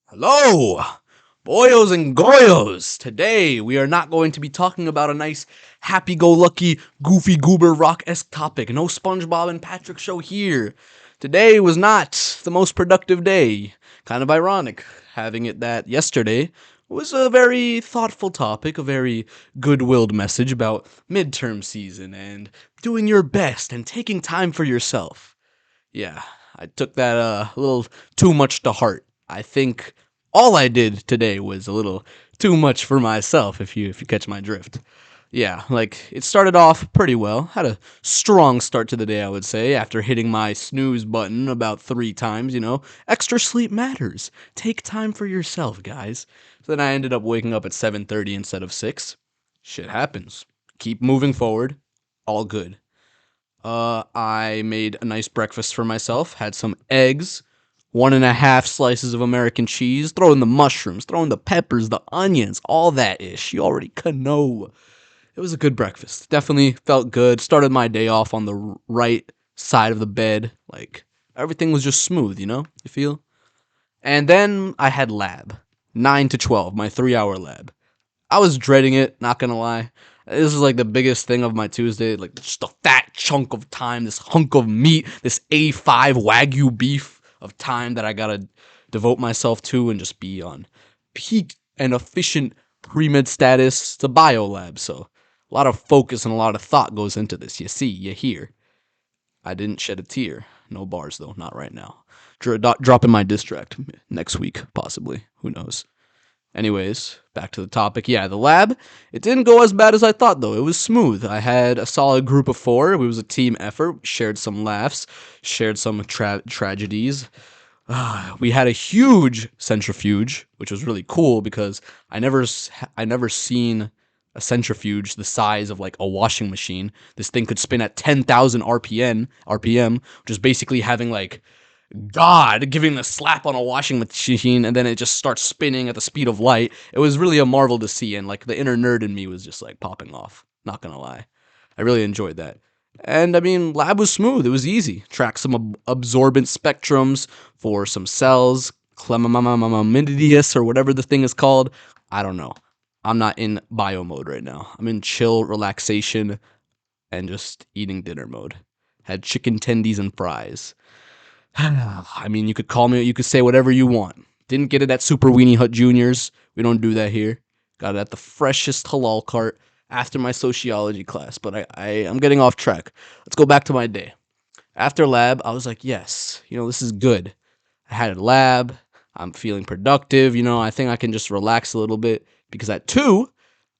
Hello, boyos and goyos. Today we are not going to be talking about a nice, happy-go-lucky, goofy goober rock-esque topic. No SpongeBob and Patrick show here. Today was not the most productive day. Kind of ironic, having it that yesterday was a very thoughtful topic, a very good-willed message about midterm season and doing your best and taking time for yourself. Yeah, I took that a little too much to heart. I think all I did today was a little too much for myself, if you catch my drift. Yeah, like it started off pretty well. Had a strong start to the day, I would say, after hitting my snooze button about 3 times. Extra sleep matters. Take time for yourself, guys. So then I ended up waking up at 7:30 instead of 6. Shit happens. Keep moving forward. All good. I made a nice breakfast for myself. Had some eggs, 1.5 slices of American cheese, throw in the mushrooms, throw in the peppers, the onions, all that ish. You already can know. It was a good breakfast. Definitely felt good. Started my day off on the right side of the bed. Like, everything was just smooth, You feel? And then I had lab. 9 to 12, my 3-hour lab. I was dreading it, not gonna lie. This is like the biggest thing of my Tuesday, like just a fat chunk of time, this hunk of meat, this A5 Wagyu beef of time that I gotta devote myself to and just be on peak and efficient pre-med status. It's a bio lab, so a lot of focus and a lot of thought goes into this. You see, you hear. I didn't shed a tear. No bars though, not right now. Dropping my diss track next week, possibly. Who knows? Anyways, back to the topic. Yeah, the lab, it didn't go as bad as I thought, though. It was smooth. I had a solid group of 4. It was a team effort. We shared some laughs, shared some tragedies. We had a huge centrifuge, which was really cool because I never seen a centrifuge the size of like a washing machine. This thing could spin at 10,000 RPM, which is basically having like God giving a slap on a washing machine and then it just starts spinning at the speed of light. It was really a marvel to see, and like the inner nerd in me was just like popping off. Not gonna lie. I really enjoyed that. And I mean, lab was smooth. It was easy. Track some absorbent spectrums for some cells, clemamamamamidius or whatever the thing is called. I don't know. I'm not in bio mode right now. I'm in chill relaxation and just eating dinner mode. Had chicken tendies and fries. I mean, you could say whatever you want. Didn't get it at Super Weenie Hut Juniors. We don't do that here. Got it at the freshest halal cart after my sociology class. But I'm getting off track. Let's go back to my day. After lab, I was like, yes, this is good. I had a lab. I'm feeling productive. I think I can just relax a little bit because at 2,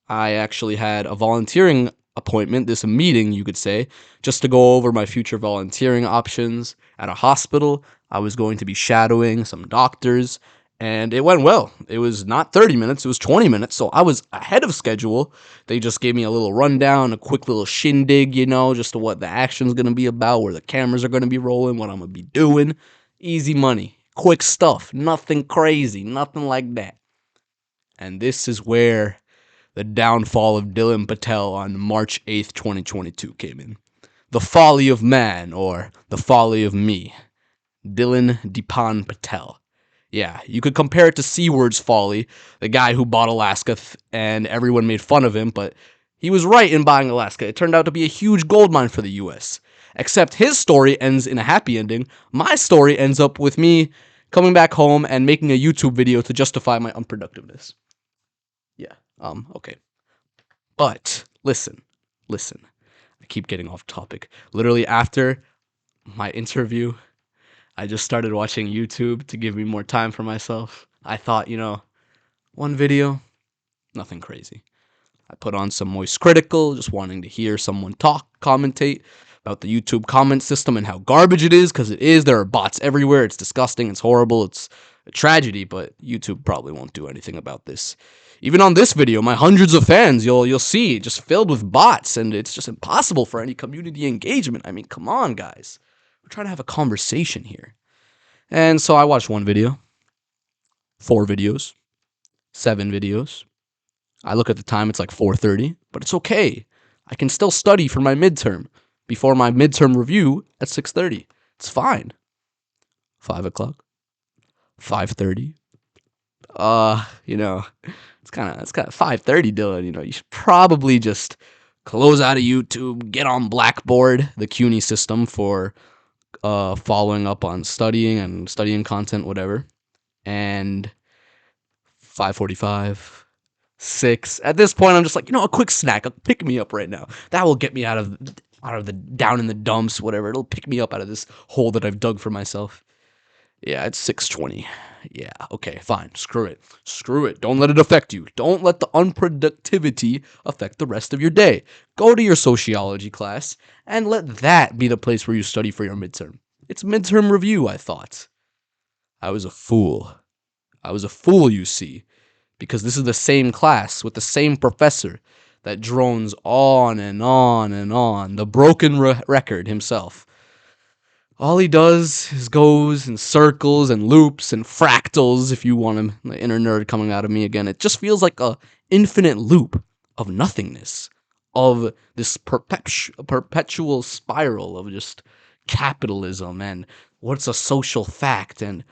I actually had a volunteering appointment, this meeting, you could say, just to go over my future volunteering options at a hospital. I was going to be shadowing some doctors, and it went well. It was not 30 minutes, it was 20 minutes, so I was ahead of schedule. They just gave me a little rundown, a quick little shindig, just to what the action's going to be about, where the cameras are going to be rolling, what I'm going to be doing. Easy money, quick stuff, nothing crazy, nothing like that. And this is where the downfall of Dylan Patel on March 8th, 2022 came in. The folly of man, or the folly of me. Dylan Dipan Patel. Yeah, you could compare it to Seaward's folly, the guy who bought Alaska and everyone made fun of him, but he was right in buying Alaska. It turned out to be a huge gold mine for the US. Except his story ends in a happy ending. My story ends up with me coming back home and making a YouTube video to justify my unproductiveness. Yeah, okay. But listen. I keep getting off topic. Literally after my interview, I just started watching YouTube to give me more time for myself. I thought, one video, nothing crazy. I put on some Moist Critical, just wanting to hear someone commentate about the YouTube comment system and how garbage it is, because it is. There are bots everywhere. It's disgusting. It's horrible. It's a tragedy, but YouTube probably won't do anything about this. Even on this video, my hundreds of fans, you'll see, just filled with bots, and it's just impossible for any community engagement. I mean, come on, guys. We're trying to have a conversation here. And so I watched one video, 4 videos, 7 videos. I look at the time, it's like 4:30, but it's okay. I can still study for my midterm before my midterm review at 6:30. It's fine. 5 o'clock, 5:30, You know, it's kind of 5:30, Dylan. You know, you should probably just close out of YouTube, get on Blackboard, the CUNY system for following up on studying and studying content, whatever. And 5:45, 6. At this point, I'm just like, a quick snack, pick me up right now. That will get me out of the down in the dumps, whatever. It'll pick me up out of this hole that I've dug for myself. Yeah, it's 6:20. Yeah, okay, fine. Screw it. Screw it. Don't let it affect you. Don't let the unproductivity affect the rest of your day. Go to your sociology class and let that be the place where you study for your midterm. It's midterm review, I thought. I was a fool. I was a fool, you see, because this is the same class with the same professor that drones on and on and on, the broken record himself. All he does is goes in circles and loops and fractals, if you want him, the inner nerd coming out of me again. It just feels like a infinite loop of nothingness, of this perpetual spiral of just capitalism and what's a social fact, and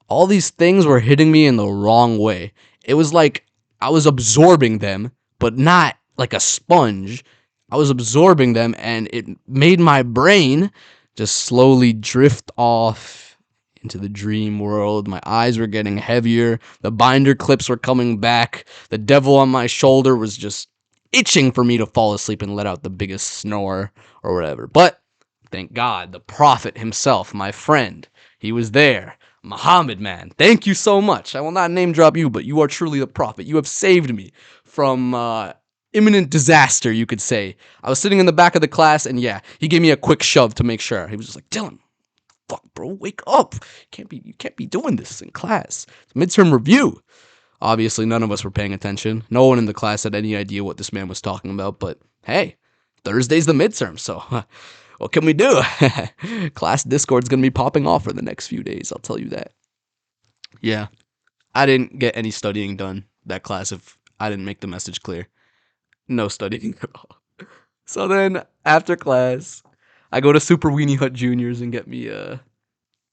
all these things were hitting me in the wrong way. It was like I was absorbing them, but not like a sponge. I was absorbing them, and it made my brain just slowly drift off into the dream world. My eyes were getting heavier. The binder clips were coming back. The devil on my shoulder was just itching for me to fall asleep and let out the biggest snore or whatever. But thank God, the prophet himself, my friend, he was there. Muhammad, man, thank you so much. I will not name drop you, but you are truly the prophet. You have saved me from imminent disaster, you could say. I was sitting in the back of the class, and yeah, he gave me a quick shove to make sure. He was just like, Dylan, fuck, bro, wake up. You can't be doing this in class. It's midterm review. Obviously, none of us were paying attention. No one in the class had any idea what this man was talking about, but hey, Thursday's the midterm, so what can we do? Class Discord's gonna be popping off for the next few days, I'll tell you that. Yeah, I didn't get any studying done that class if I didn't make the message clear. No studying at all. So then, after class, I go to Super Weenie Hut Juniors and get me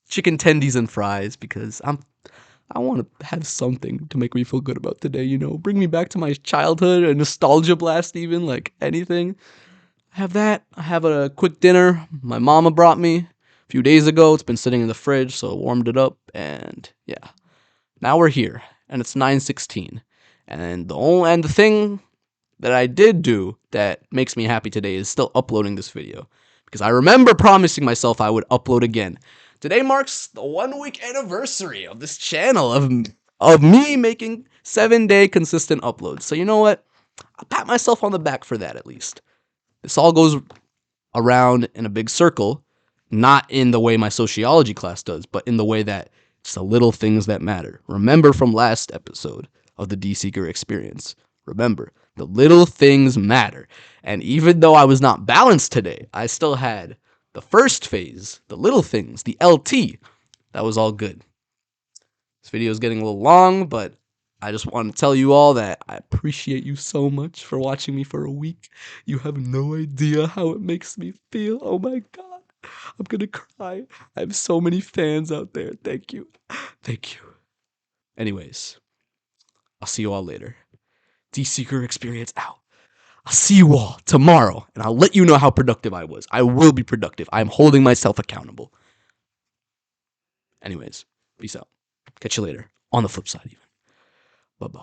chicken tendies and fries because I want to have something to make me feel good about today, bring me back to my childhood, a nostalgia blast even, like anything. I have that. I have a quick dinner my mama brought me a few days ago. It's been sitting in the fridge, so I warmed it up, and yeah. Now we're here, and it's 9:16. And the thing that I did do that makes me happy today is still uploading this video, because I remember promising myself I would upload again. Today marks the 1 week anniversary of this channel, of me making 7-day consistent uploads. So you know what? I'll pat myself on the back for that at least. This all goes around in a big circle, not in the way my sociology class does, but in the way that it's the little things that matter. Remember from last episode of the D-Seeker experience. Remember, the little things matter. And even though I was not balanced today, I still had the first phase, the little things, the LT. That was all good. This video is getting a little long, but I just want to tell you all that I appreciate you so much for watching me for a week. You have no idea how it makes me feel. Oh my God. I'm gonna cry. I have so many fans out there. Thank you. Thank you. Anyways, I'll see you all later. D-Seeker experience out. I'll see you all tomorrow, and I'll let you know how productive I was. I will be productive. I'm holding myself accountable. Anyways, peace out. Catch you later. On the flip side, even. Bye-bye.